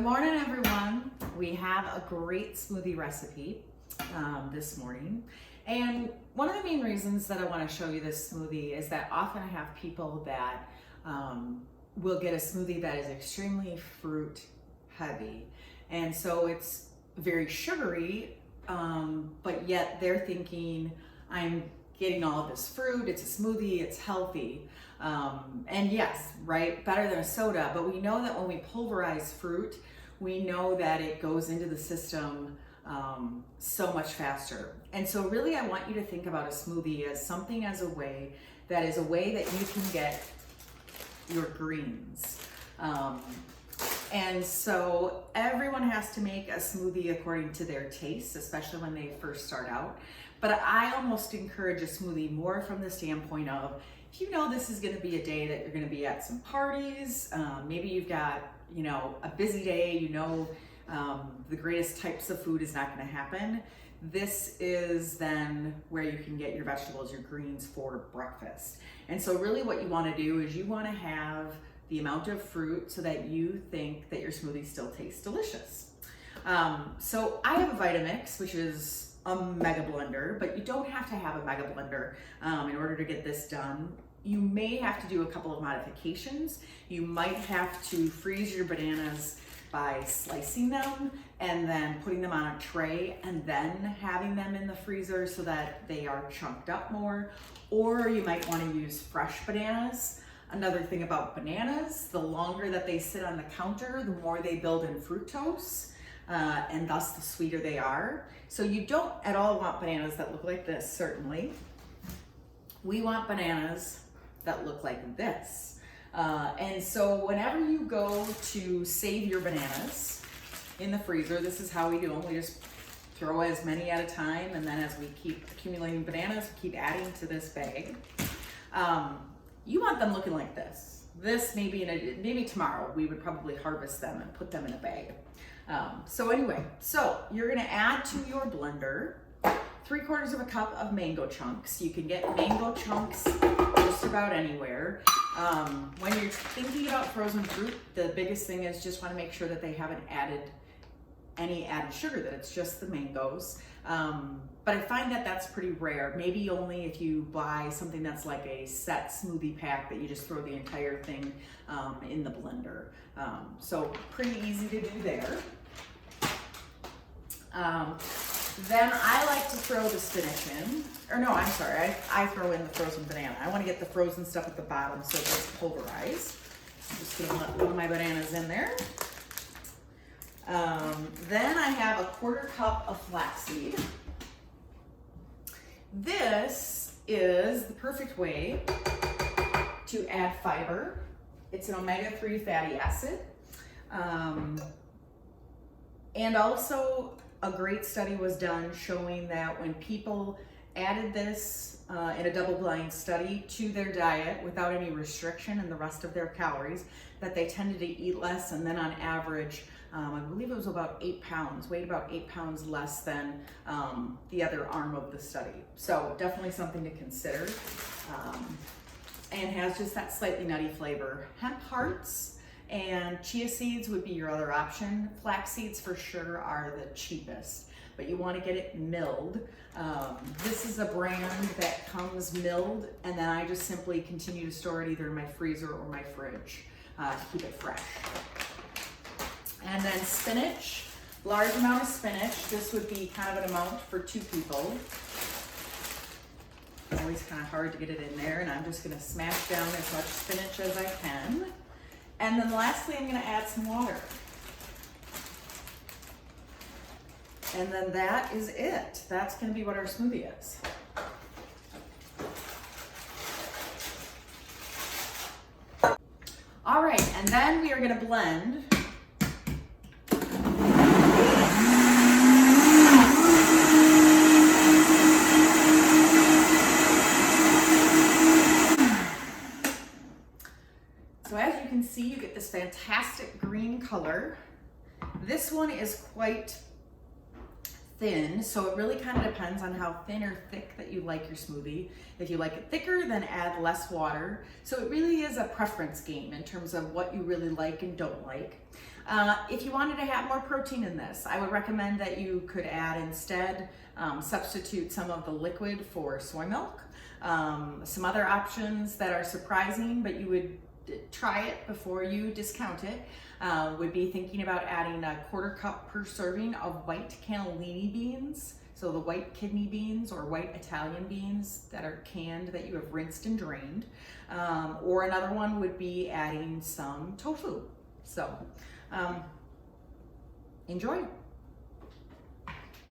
Good morning, everyone. We have a great smoothie recipe this morning. And one of the main reasons that I want to show you this smoothie is that often I have people that will get a smoothie that is extremely fruit heavy. And so it's very sugary, but yet they're thinking, I'm getting all of this fruit, it's a smoothie, it's healthy. And yes, right, better than a soda, but we know that when we pulverize fruit, we know that it goes into the system so much faster. And so really I want you to think about a smoothie as something as a way that you can get your greens. And so everyone has to make a smoothie according to their taste, especially when they first start out. But I almost encourage a smoothie more from the standpoint of, if you know this is going to be a day that you're going to be at some parties, maybe you've got, a busy day, the greatest types of food is not going to happen. This is then where you can get your vegetables, your greens for breakfast. And so really what you want to do is you want to have the amount of fruit so that you think that your smoothie still tastes delicious. So I have a Vitamix, which is a mega blender, but you don't have to have a mega blender in order to get this done. You may have to do a couple of modifications. You might have to freeze your bananas by slicing them and then putting them on a tray and then having them in the freezer so that they are chunked up more. Or you might want to use fresh bananas. Another thing about bananas, the longer that they sit on the counter, the more they build in fructose, and thus the sweeter they are. So you don't at all want bananas that look like this, certainly. We want bananas that look like this. And so whenever you go to save your bananas in the freezer, this is how we do them. We just throw as many at a time, and then as we keep accumulating bananas, we keep adding to this bag. You want them looking like this. This maybe tomorrow we would probably harvest them and put them in a bag. So you're gonna add to your blender 3/4 of a cup of mango chunks. You can get mango chunks just about anywhere. When you're thinking about frozen fruit, the biggest thing is just want to make sure that they haven't added any added sugar, that it's just the mangoes. But I find that that's pretty rare. Maybe only if you buy something that's like a set smoothie pack that you just throw the entire thing in the blender. So pretty easy to do there. Then I like to throw the spinach in, I throw in the frozen banana. I want to get the frozen stuff at the bottom so it gets pulverized. I'm just gonna let one of my bananas in there. Then I have a 1/4 cup of flaxseed. This is the perfect way to add fiber. It's an omega-3 fatty acid. And also a great study was done showing that when people added this in a double-blind study to their diet without any restriction in the rest of their calories, that they tended to eat less, and then on average, I believe it was about 8 pounds, weighed about 8 pounds less than the other arm of the study. So definitely something to consider. And has just that slightly nutty flavor. Hemp hearts and chia seeds would be your other option. Flax seeds for sure are the cheapest, but you want to get it milled. This is a brand that comes milled, and then I just simply continue to store it either in my freezer or my fridge to keep it fresh. And then spinach, large amount of spinach. This would be kind of an amount for 2 people. Always kind of hard to get it in there, and I'm just going to smash down as much spinach as I can. And then lastly, I'm going to add some water. And then that is it. That's going to be what our smoothie is. All right, and then we are going to blend. So as you can see, you get this fantastic green color. This one is quite thin, so it really kind of depends on how thin or thick that you like your smoothie. If you like it thicker, then add less water. So it really is a preference game in terms of what you really like and don't like. If you wanted to have more protein in this, I would recommend that you could add instead, substitute some of the liquid for soy milk. Some other options that are surprising, but you would try it before you discount it, would be thinking about adding a 1/4 cup per serving of white cannellini beans. So the white kidney beans or white Italian beans that are canned that you have rinsed and drained. Or another one would be adding some tofu. So enjoy.